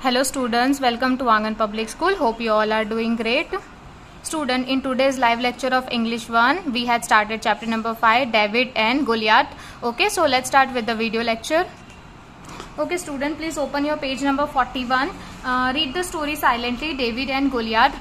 Hello students, welcome to Angan Public School. Hope you all are doing great. Student, in today's live lecture of English 1, we had started chapter number 5, David and Goliath. Okay, so let's start with the video lecture. Okay student, please open your page number 41. Read the story silently, David and Goliath.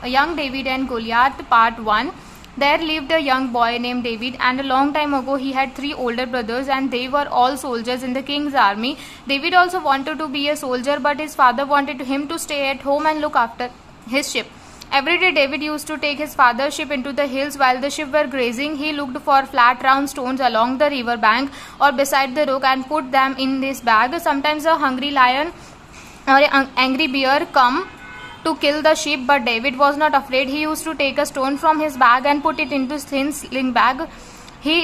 Young David and Goliath, part 1. There lived a young boy named David, and a long time ago he had 3 older brothers, and they were all soldiers in the king's army. David also wanted to be a soldier, but his father wanted him to stay at home and look after his sheep. Every day David used to take his father's sheep into the hills. While the sheep were grazing, he looked for flat round stones along the river bank or beside the road and put them in his bag. Sometimes a hungry lion or an angry bear come to kill the sheep, but David was not afraid. He used to take a stone from his bag and put it into his sling bag. He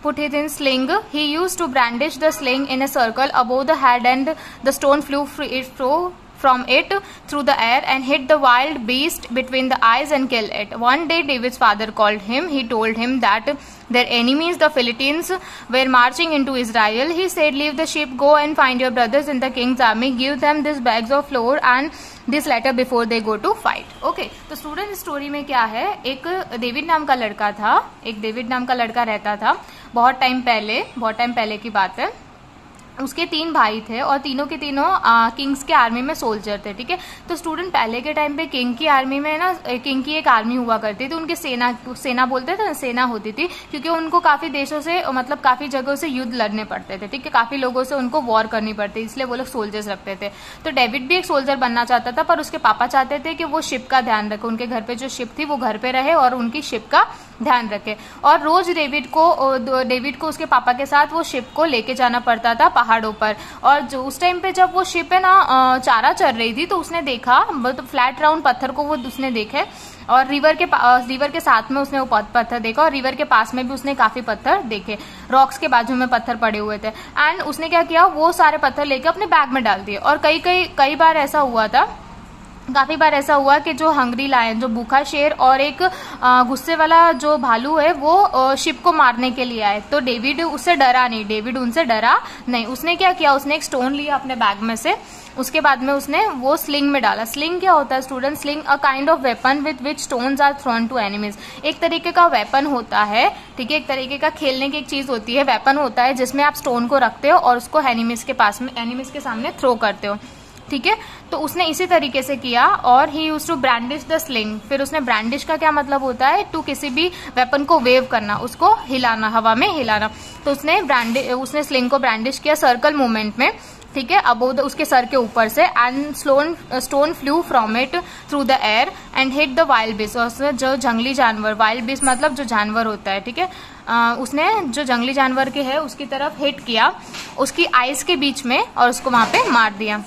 put it in sling. He used to brandish the sling in a circle above the head, and the stone flew from it through the air and hit the wild beast between the eyes and killed it. One day David's father called him. He told him that their enemies, the Philistines, were marching into Israel. He said, "Leave the sheep, go and find your brothers in the king's army. Give them these bags of flour and this letter before they go to fight." Okay, तो student story में क्या है, एक David नाम का लड़का था, एक डेविड नाम का लड़का रहता था बहुत टाइम पहले की बात है। उसके 3 भाई थे और तीनों के तीनों किंग्स के आर्मी में सोल्जर थे। ठीक है, तो स्टूडेंट पहले के टाइम पे किंग की आर्मी में ना, किंग की एक आर्मी हुआ करती थी, उनकी सेना बोलते थे, सेना होती थी, क्योंकि उनको काफी देशों से, मतलब काफी जगहों से युद्ध लड़ने पड़ते थे। ठीक है, काफी लोगों से उनको वॉर करनी पड़ती, इसलिए वो लोग सोल्जर्स रखते थे। तो डेविड भी एक सोल्जर बनना चाहता था, पर उसके पापा चाहते थे कि वो शिप का ध्यान रखे, उनके घर पे जो शिप थी वो घर पे रहे और उनकी शिप का ध्यान रखे। और रोज डेविड को उसके पापा के साथ वो शिप को लेके जाना पड़ता था पहाड़ों पर। और जो उस टाइम पे जब वो शिप है ना चारा चर रही थी, तो उसने देखा, मतलब फ्लैट राउंड पत्थर को वो उसने देखे, और रिवर के साथ में उसने वो पत्थर देखा, और रिवर के पास में भी उसने काफी पत्थर देखे, रॉक्स के बाजू में पत्थर पड़े हुए थे। एंड उसने क्या किया, वो सारे पत्थर लेके अपने बैग में डाल दिए। और कई बार ऐसा हुआ था, काफी बार ऐसा हुआ कि जो हंग्री लायन, जो भूखा शेर और एक गुस्से वाला जो भालू है, वो शिप को मारने के लिए आए। तो डेविड उससे डरा नहीं। उसने क्या किया, उसने एक स्टोन लिया अपने बैग में से, उसके बाद में उसने वो स्लिंग में डाला। स्लिंग क्या होता है student? Sling a kind of weapon with which stones are thrown to enemies. एक तरीके का वेपन होता है, ठीक है, एक तरीके का खेलने की एक चीज होती है, वेपन होता है जिसमें आप स्टोन को रखते हो और उसको एनिमीज के सामने थ्रो करते हो। ठीक है, तो उसने इसी तरीके से किया। और ही यूज टू ब्रांडिश द स्लिंग। फिर उसने, ब्रांडिश का क्या मतलब होता है? टू किसी भी वेपन को वेव करना, उसको हिलाना, हवा में हिलाना। तो उसने स्लिंग को ब्रांडिश किया सर्कल मूवमेंट में, ठीक है, अबोव उसके सर के ऊपर से। And stone flu from it through the air and hit the wild beast. उसने जो जंगली जानवर, वाइल्ड बीस्ट मतलब जो जानवर होता है, ठीक है, उसने जो जंगली जानवर के है उसकी तरफ हिट किया, उसकी आइज के बीच में, और उसको वहां पे मार दिया।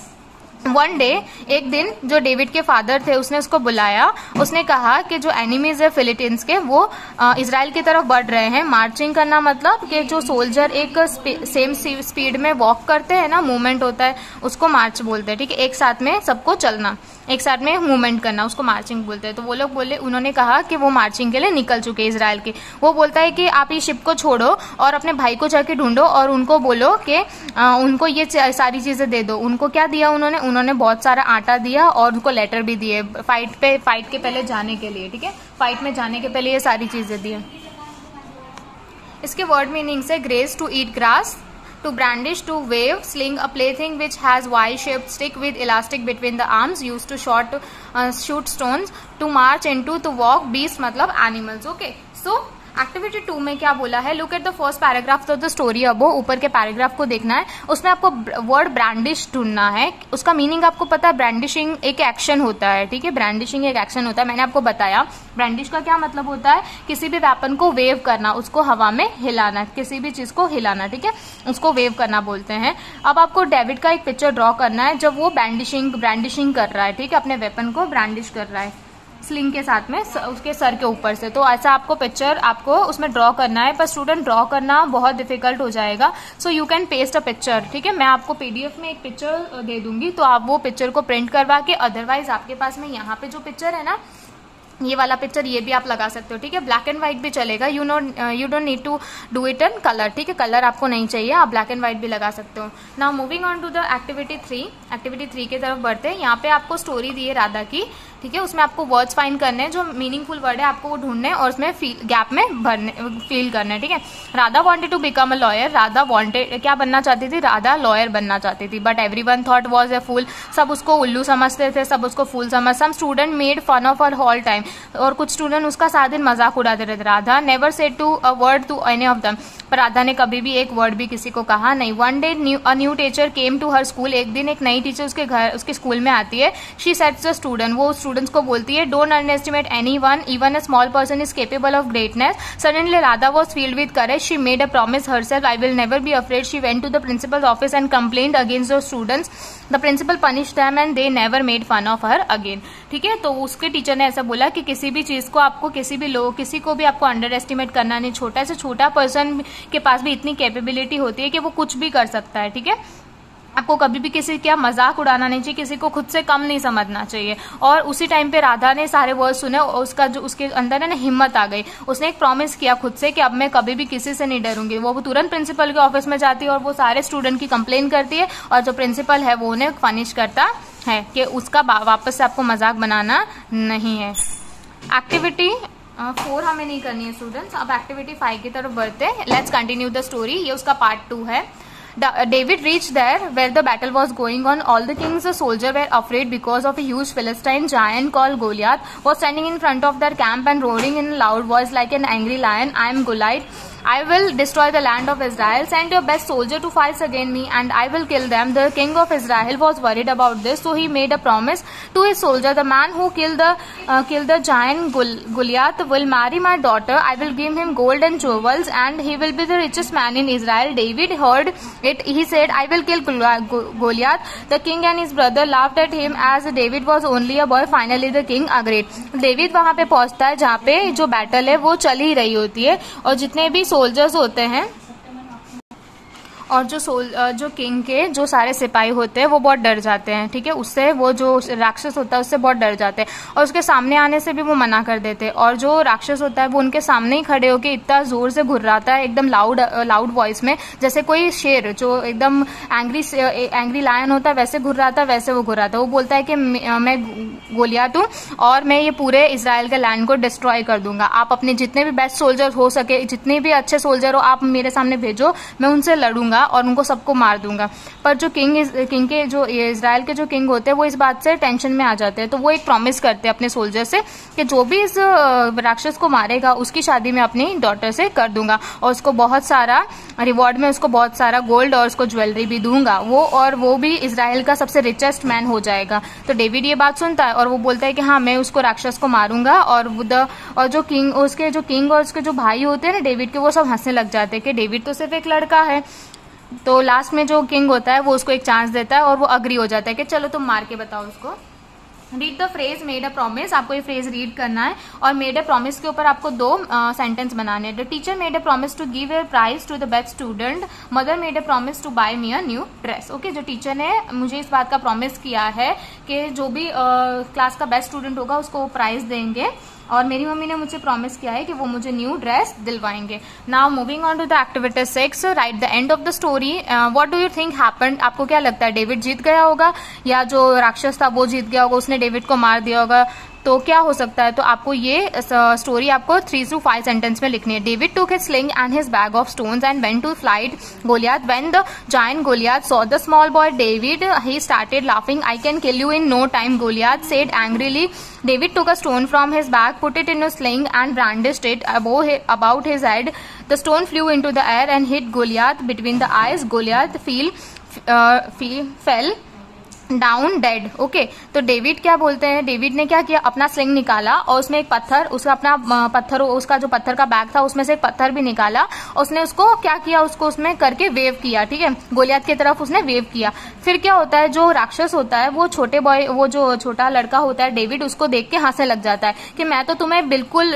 वन डे, एक दिन, जो डेविड के फादर थे उसने उसको बुलाया। उसने कहा कि जो एनिमीज है फिलिस्टीन्स के, वो इजराइल की तरफ बढ़ रहे हैं। मार्चिंग करना मतलब कि जो सोल्जर एक सेम स्पीड में वॉक करते हैं ना, मूवमेंट होता है, उसको मार्च बोलते हैं। ठीक है, एक साथ में सबको चलना, एक साथ में मूवमेंट करना, उसको मार्चिंग बोलते हैं। तो वो लोग उन्होंने कहा कि वो मार्चिंग के लिए निकल चुके इजराइल के। वो बोलता है कि आप ये शिप को छोड़ो और अपने भाई को जाके ढूंढो और उनको बोलो कि उनको ये सारी चीजें दे दो। उनको क्या दिया उन्होंने बहुत सारा आटा दिया और उनको लेटर भी दिए फाइट के पहले जाने के लिए। ठीक है, फाइट में जाने के पहले ये सारी चीजें दी। इसके वर्ड मीनिंग से graze to eat grass, to brandish, to wave, sling, a plaything which has Y-shaped stick with elastic between the arms, used to shoot stones, to march into, to walk, beast मतलब animals. Okay, so activity 2 में क्या बोला है? Look at the first paragraph of the story. अब ऊपर के paragraph को देखना है, उसमें आपको वर्ड ब्रांडिश ढूंढना है। उसका मीनिंग आपको पता है, ब्रांडिशिंग एक एक्शन होता है। ठीक है, ब्रांडिशिंग एक एक्शन होता है, मैंने आपको बताया। ब्रांडिश का क्या मतलब होता है? किसी भी वेपन को वेव करना, उसको हवा में हिलाना, किसी भी चीज को हिलाना, ठीक है, उसको वेव करना बोलते हैं। अब आपको डेविड का एक पिक्चर ड्रॉ करना है जब वो ब्रांडिशिंग कर रहा है, ठीक है, अपने वेपन को ब्रांडिश कर रहा है स्लिंग के साथ में, उसके सर के ऊपर से। तो ऐसा आपको पिक्चर आपको उसमें ड्रॉ करना है, पर स्टूडेंट ड्रॉ करना बहुत डिफिकल्ट हो जाएगा। So you can paste a picture. ठीक है, मैं आपको पीडीएफ में एक पिक्चर दे दूंगी, तो आप वो पिक्चर को प्रिंट करवा के, अदरवाइज आपके पास में यहाँ पे जो पिक्चर है ना, ये वाला पिक्चर ये भी आप लगा सकते हो, ठीक है। ब्लैक एंड व्हाइट भी चलेगा, you don't need to do it in colour, ठीक है। कलर आपको नहीं चाहिए, आप ब्लैक एंड व्हाइट भी लगा सकते हो। Now moving on to the activity 3। Activity 3 की तरफ बढ़ते हैं। यहाँ पे आपको स्टोरी दी है राधा की, ठीक है। उसमें आपको वर्ड्स फाइंड करने हैं, जो मीनिंगफुल वर्ड है आपको वो ढूंढने हैं और उसमें गैप में भरने फील करना है, ठीक है। Radha wanted to become a lawyer. Radha wanted क्या बनना चाहती थी? राधा लॉयर बनना चाहती थी, but everyone thought was a fool. सब उसको उल्लू समझते थे, सब उसको फूल समझ। Some student made fun of her whole time. और कुछ स्टूडेंट उसका सारा दिन मजाक उड़ाते रहते। Radha never said to a word to any of them. पर राधा ने कभी भी एक वर्ड भी किसी को कहा नहीं। One day a new teacher came to her school. एक दिन एक नई टीचर उसके स्कूल में आती है। शी सेड्स द स्टूडेंट, वो स्टूडेंट्स को बोलती है, don't underestimate anyone, even a small person is capable of greatness. Suddenly Radha was filled with courage. She made a promise herself, I will never be afraid. She went to the principal office and complaint against the students. The principal punish them and they never made fun of her again, ठीक है। तो उसके teacher ने ऐसा बोला कि किसी भी चीज को आपको किसी को भी आपको अंडर एस्टिमेट करना नहीं। छोटा से छोटा पर्सन के पास भी इतनी कैपेबिलिटी होती है कि वो कुछ भी कर सकता है, ठीक है। आपको कभी भी किसी का मजाक उड़ाना नहीं चाहिए, किसी को खुद से कम नहीं समझना चाहिए। और उसी टाइम पे राधा ने सारे वर्ड सुने और उसका जो उसके अंदर है ना हिम्मत आ गई। उसने एक प्रॉमिस किया खुद से कि अब मैं कभी भी किसी से नहीं डरूंगी। वो तुरंत प्रिंसिपल के ऑफिस में जाती है और वो सारे स्टूडेंट की कंप्लेन करती है और जो प्रिंसिपल है वो उन्हें पनिश करता है कि उसका वापस से आपको मजाक बनाना नहीं है। एक्टिविटी 4 हमें नहीं करनी है स्टूडेंट्स। अब एक्टिविटी 5 की तरफ बढ़ते हैं। Let's continue the story. ये उसका पार्ट 2 है। David reached there where the battle was going on. All the king's soldiers were afraid because of a huge Philistine giant called Goliath was standing in front of their camp and roaring in a loud voice like an angry lion. I am Goliath. I will destroy the land of Israel. Send your best soldier to fight against me and I will kill them. The king of Israel was worried about this, so he made a promise to his soldier. The man who killed the giant Goliath will marry my daughter. I will give him gold and jewels and he will be the richest man in Israel. David heard it. He said, I will kill Goliath. The king and his brother laughed at him as David was only a boy. Finally the king agreed. David वहां पे पहुंचता है जहाँ पे जो battle है वो चल ही रही होती है और जितने भी सोल्जर्स होते हैं और जो किंग के जो सारे सिपाही होते हैं वो बहुत डर जाते हैं, ठीक है। उससे वो जो राक्षस होता है उससे बहुत डर जाते हैं और उसके सामने आने से भी वो मना कर देते हैं। और जो राक्षस होता है वो उनके सामने ही खड़े होकर इतना जोर से घुर्राता है एकदम लाउड वॉइस में, जैसे कोई शेर जो एकदम एंग्री लायन होता है वैसे घुर्राता है, वैसे वो घुर्राता है। वो बोलता है कि मैं गोलियात हूँ और मैं ये पूरे इजराइल के लैंड को डिस्ट्रॉय कर दूंगा। आप अपने जितने भी बेस्ट सोल्जर हो सके, जितने भी अच्छे सोल्जर हो, आप मेरे सामने भेजो, मैं उनसे लड़ूंगा और उनको सबको मार दूंगा। पर जो किंग के जो इजराइल के जो किंग होते हैं वो इस बात से टेंशन में आ जाते हैं। तो वो एक प्रॉमिस करते हैं अपने सोल्जर से कि जो भी इस राक्षस को मारेगा उसकी शादी मैं अपनी डॉटर से कर दूंगा और उसको बहुत सारा रिवॉर्ड में उसको बहुत सारा गोल्ड और उसको ज्वेलरी भी दूंगा। वो भी इजराइल का सबसे रिचेस्ट मैन हो जाएगा। तो डेविड ये बात सुनता है और वो बोलता है कि हाँ मैं उसको राक्षस को मारूंगा। और जो किंग और उसके जो भाई होते हैं ना डेविड के, वो सब हंसने लग जाते हैं कि डेविड तो सिर्फ एक लड़का है। तो लास्ट में जो किंग होता है वो उसको एक चांस देता है और वो अग्री हो जाता है कि चलो तुम मार के बताओ उसको। Read the phrase made a promise. आपको ये फ्रेज रीड करना है और मेड अ प्रॉमिस के ऊपर आपको 2 सेंटेंस बनाने हैं। The teacher made a promise to give a prize to the best student. Mother made a promise to buy me a new dress. Okay, जो टीचर ने मुझे इस बात का प्रॉमिस किया है कि जो भी क्लास का बेस्ट स्टूडेंट होगा उसको प्राइज देंगे और मेरी मम्मी ने मुझे प्रॉमिस किया है कि वो मुझे न्यू ड्रेस दिलवाएंगे। Now moving on to the activity 6, write the end of the story. What do you think happened? आपको क्या लगता है, डेविड जीत गया होगा या जो राक्षस था वो जीत गया होगा, उसने डेविड को मार दिया होगा? तो क्या हो सकता है? तो आपको ये स्टोरी आपको 3 to 5 सेंटेंस में लिखनी है। David took his sling and his bag of stones and went to fight Goliath. When the giant Goliath saw the small boy David, he started laughing. I can kill you in no time, Goliath said angrily. David took a stone from his bag, put it in a sling and brandished it about his head. The stone flew into the air and hit Goliath between the eyes. Goliath fell down dead. Okay, तो David क्या बोलते हैं, David ने क्या किया, अपना sling निकाला और उसमें एक पत्थर, उसका अपना पत्थर, उसका जो पत्थर का बैग था उसमें से एक पत्थर भी निकाला। उसने उसको क्या किया, उसको उसमें करके वेव किया, ठीक है, गोलियत की तरफ उसने वेव किया। फिर क्या होता है, जो राक्षस होता है वो वो जो छोटा लड़का होता है डेविड, उसको देख के हंसने लग जाता है कि मैं तो तुम्हें बिल्कुल,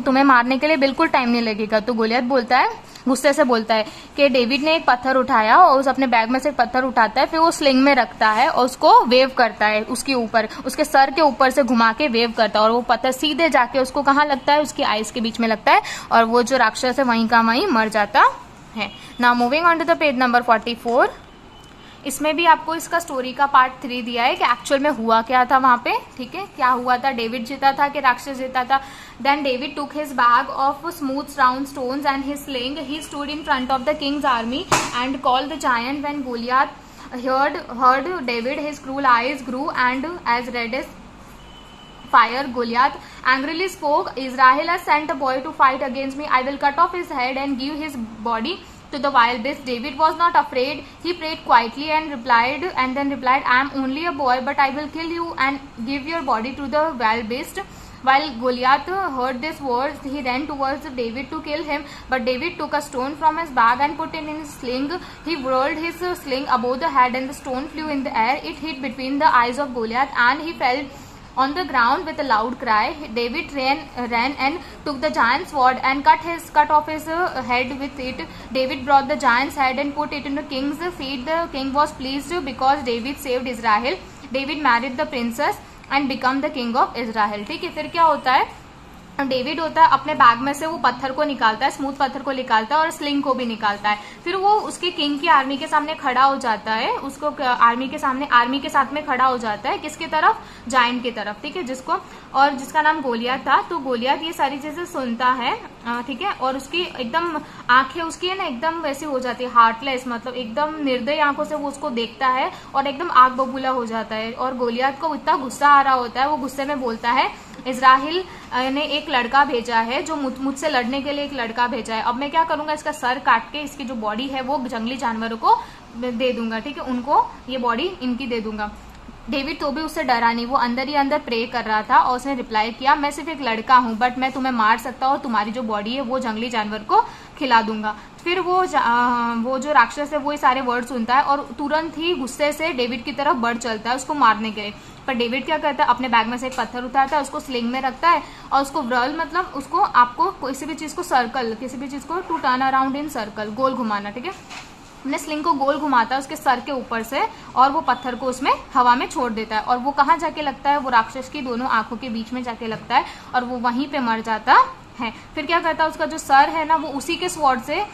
तुम्हें मारने के लिए बिल्कुल टाइम नहीं लगेगा। तो गोलियत बोलता है, गुस्से से बोलता है कि डेविड ने एक पत्थर उठाया और उस अपने बैग में से एक पत्थर उठाता है, फिर वो स्लिंग में रखता है और उसको वेव करता है, उसके ऊपर, उसके सर के ऊपर से घुमा के वेव करता है और वो पत्थर सीधे जाके उसको कहाँ लगता है, उसकी आईज के बीच में लगता है और वो जो राक्षस है वहीं का वहीं मर जाता है। Now moving on to the page number 44। इसमें भी आपको इसका स्टोरी का पार्ट 3 दिया है कि एक्चुअल में हुआ क्या था वहां पे, ठीक है, क्या हुआ था, डेविड जीता था कि राक्षस जीता था। Then David took his bag of smooth round stones and his sling, he stood in front of the king's army and called the giant. When Goliath heard David, his cruel eyes grew and as red as fire. Goliath angrily spoke, Israel has sent a boy to fight against me. I will cut off his head and give his body to the wild beast. David was not afraid. He prayed quietly and then replied, I am only a boy, but I will kill you and give your body to the wild beast. While Goliath heard these words, he ran towards David to kill him, but David took a stone from his bag and put it in his sling. He whirled his sling above the head and the stone flew in the air. It hit between the eyes of Goliath and he fell on the ground with a loud cry. David ran and took the giant's sword and cut off his head with it. David brought the giant's head and put it in the king's feet. The king was pleased because David saved Israel. David married the princess and become the king of Israel. ठीक है, फिर क्या होता है, David होता है अपने bag में से वो पत्थर को निकालता है, स्मूथ पत्थर को निकालता है और स्लिंग को भी निकालता है। फिर वो उसके किंग की आर्मी के सामने खड़ा हो जाता है, उसको आर्मी के सामने आर्मी के साथ में खड़ा हो जाता है, किसकी तरफ, जायंट की तरफ। ठीक है, जिसको और जिसका नाम गोलियत था। तो गोलियत ये सारी चीजें सुनता है, ठीक है, और उसकी एकदम आंखें उसकी है ना एकदम वैसी हो जाती है, हार्टलेस, मतलब एकदम निर्दयी आंखों से वो उसको देखता है और एकदम आग बबूला हो जाता है। और गोलियत को इतना गुस्सा आ रहा होता है, वो गुस्से में बोलता है, इजराइल ने एक लड़का भेजा है, जो मुझसे लड़ने के लिए एक लड़का भेजा है। अब मैं क्या करूंगा, इसका सर काट के इसकी जो बॉडी है वो जंगली जानवरों को दे दूंगा। ठीक है, उनको ये बॉडी इनकी दे दूंगा। डेविड तो भी उससे डरा नहीं, वो अंदर ही अंदर प्रे कर रहा था और उसने रिप्लाई किया, मैं सिर्फ एक लड़का हूं, बट मैं तुम्हें मार सकता हूं और तुम्हारी जो बॉडी है वो जंगली जानवर को खिला दूंगा। फिर वो जो राक्षस है वो ये सारे वर्ड सुनता है और तुरंत ही गुस्से से डेविड की तरफ बढ़ चलता है उसको मारने के लिए। पर डेविड क्या करता है, अपने बैग में से एक पत्थर उठाता है, उसको स्लिंग में रखता है और उसको व्रल, मतलब उसको आपको किसी भी चीज को सर्कल, किसी भी चीज को to turn around in circle, गोल घुमाना। ठीक है, अपने स्लिंग को गोल घुमाता है उसके सर के ऊपर से और वो पत्थर को उसमें हवा में छोड़ देता है और वो कहाँ जाके लगता है, वो राक्षस की दोनों आंखों के बीच में जाके लगता है और वो वहीं पे मर जाता है। फिर क्या करता है, उसका जो सर है ना वो उसी के स्वॉर्ड से,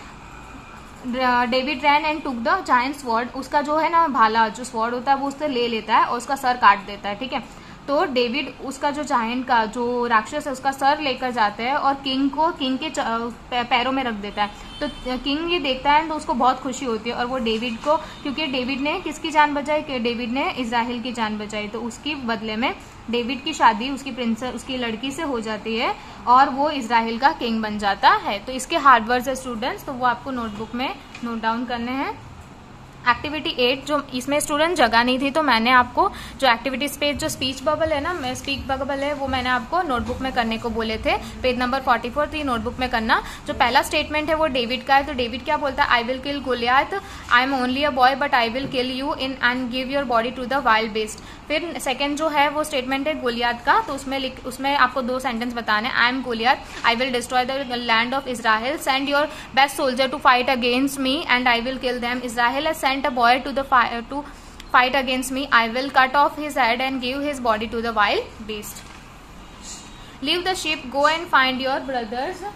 David ran and took the giant sword, उसका जो है ना भाला, जो स्वॉर्ड होता है वो उससे ले लेता है और उसका सर काट देता है। ठीक है, तो डेविड उसका जो जायंट का जो राक्षस है उसका सर लेकर जाता है और किंग के पैरों में रख देता है। तो किंग ये देखता है तो उसको बहुत खुशी होती है और वो डेविड को, क्योंकि डेविड ने किसकी जान बचाई, कि डेविड ने इजराइल की जान बचाई, तो उसकी बदले में डेविड की शादी उसकी प्रिंसेस, उसकी लड़की से हो जाती है और वो इजराइल का किंग बन जाता है। तो इसके हार्ड वर्ड्स है स्टूडेंट्स, तो वो आपको नोटबुक में नोट डाउन करने हैं। एक्टिविटी 8 जो इसमें स्टूडेंट जगह नहीं थी तो मैंने आपको जो एक्टिविटी स्पेस जो स्पीच बबल है ना, मैं स्पीच बबल है वो मैंने आपको नोटबुक में करने को बोले थे, पेज नंबर 44, तो ये नोटबुक में करना। जो पहला स्टेटमेंट है वो डेविड का है, तो डेविड क्या बोलता है, I will kill Goliath, I am only a boy but I will kill you in and give your body to the wild beast. फिर सेकंड जो है वो स्टेटमेंट है गोलियत का, तो उसमें आपको 2 सेंटेंस बताने, I am Goliath, I will destroy the land of Israel, send your best soldier to fight against me and I will kill them, Israel has sent a boy to fight against me, I will cut off his head and give his body to the wild beast. Leave the ship, go and find your brothers.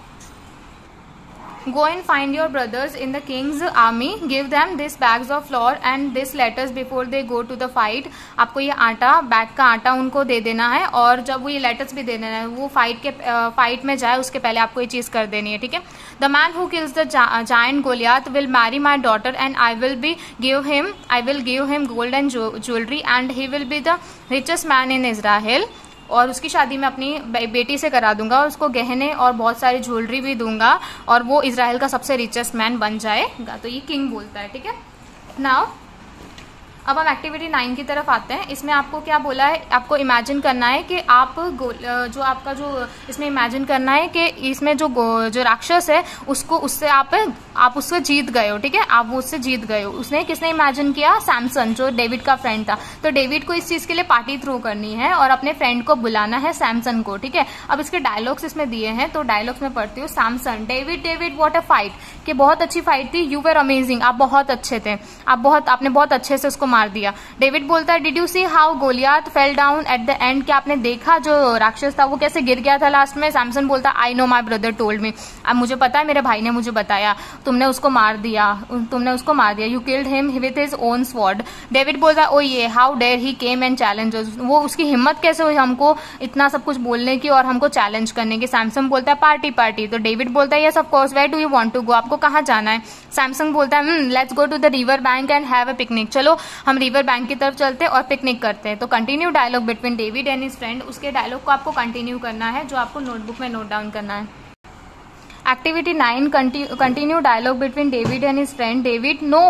Go and find your brothers in the king's army. Give them these bags of flour and these letters before they go to the fight. आपको ये आटा, bag का आटा उनको दे देना है और जब वो ये लेटर्स भी दे देना है, वो फाइट में जाए उसके पहले आपको ये चीज कर देनी है। ठीक है, the man who kills the giant Goliath will marry my daughter and I will give him gold and jewellery and he will be the richest man in Israel. और उसकी शादी मैं अपनी बेटी से करा दूंगा और उसको गहने और बहुत सारी ज्वेलरी भी दूंगा और वो इजराइल का सबसे रिचेस्ट मैन बन जाएगा। तो ये किंग बोलता है। ठीक है, नाउ अब हम एक्टिविटी 9 की तरफ आते हैं। इसमें आपको क्या बोला है, आपको इमेजिन करना है कि आप जो आपका जो इसमें इमेजिन करना है कि इसमें जो राक्षस है उसको उससे आप उससे जीत गए हो, ठीक है, आप वो उससे जीत गए हो। उसने किसने इमेजिन किया, सैमसन, जो डेविड का फ्रेंड था। तो डेविड को इस चीज के लिए पार्टी थ्रो करनी है और अपने फ्रेंड को बुलाना है, सैमसन को, ठीक है। अब इसके डायलॉग्स इसमें दिए हैं, तो डायलॉग्स में पढ़ती हूँ। Samson, David what a fight, कि बहुत अच्छी फाइट थी, यू वर अमेजिंग, आप बहुत अच्छे थे, आपने बहुत अच्छे से उसको मार दिया। डेविड बोलता है did you see how Goliath fell down at the end, क्या आपने देखा जो राक्षस था वो कैसे गिर गया था लास्ट में। सैमसन बोलता है I know my brother told me, अब मुझे पता है, मेरे भाई ने मुझे बताया, तुमने उसको मार दिया, you killed him with his own sword. David बोलता है oh yeah how dare he came and challenges, वो उसकी हिम्मत कैसे हुई हमको इतना सब कुछ बोलने की और हमको चैलेंज करने की। सैमसन बोलता है पार्टी, तो डेविड बोलता है yes of course, where do you want to go, आपको कहाँ जाना है। सैमसन बोलता है let's go to the river bank and have a picnic, चलो हम रिवर बैंक की तरफ चलते हैं और पिकनिक करते हैं। तो continue dialogue between David and his friend, उसके डायलॉग को आपको कंटिन्यू करना है, जो आपको नोटबुक में नोट डाउन करना है। Activity 9, continue dialogue between David and his friend. David, no,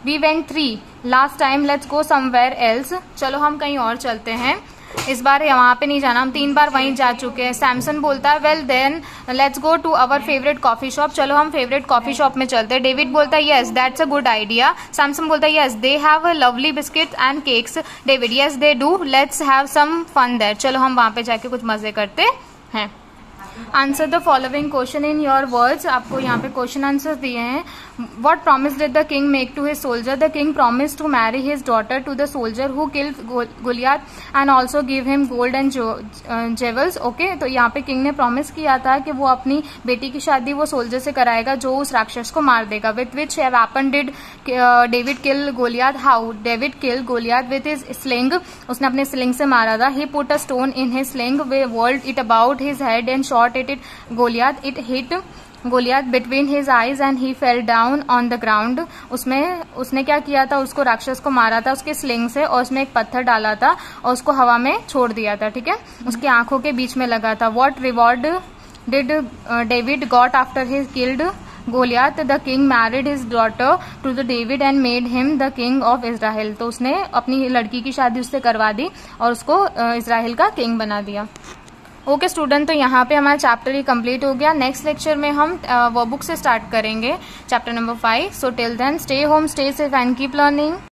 we went 3 last time, let's go somewhere else. चलो हम कहीं और चलते हैं, इस बार वहां पे नहीं जाना, हम 3 बार वहीं जा चुके हैं। सैमसन बोलता है well then let's go to our favourite coffee shop, चलो हम फेवरेट कॉफी शॉप में चलते हैं। डेविड बोलता है yes that's a good idea. Samson बोलता है yes they have lovely biscuits and cakes. David yes they do, let's have some fun there, चलो हम वहां पे जाके कुछ मजे करते हैं। Answer the following question in your words, आपको यहाँ पे क्वेश्चन आंसर दिए हैं। What promise did the king make to his soldier? The king promised to marry his daughter to the soldier who killed Goliath and also give him gold and jewels. Okay, तो यहाँ पे king ने promise किया था कि वो अपनी बेटी की शादी वो सोल्जर से कराएगा जो उस राक्षस को मार देगा। With which weapon did David kill Goliath? How? David killed Goliath with his sling. उसने अपने स्लिंग से मारा था। He put a stone in his sling, whirled it about his head and shot it at Goliath. It hit Goliath between his eyes and he fell down on the ground. उसने क्या किया था, उसको राक्षस को मारा था उसके स्लिंग से और उसमें एक पत्थर डाला था और उसको हवा में छोड़ दिया था, ठीक है, उसकी आंखों के बीच में लगा था। What reward did David got after he killed Goliath? The king married his daughter to the David and made him the king of Israel. तो उसने अपनी लड़की की शादी उससे करवा दी और उसको इजराइल का किंग बना दिया। ओके स्टूडेंट, तो यहाँ पे हमारा चैप्टर ही कंप्लीट हो गया। नेक्स्ट लेक्चर में हम वर्कबुक से स्टार्ट करेंगे, chapter number 5। So till then stay home, stay safe and keep learning.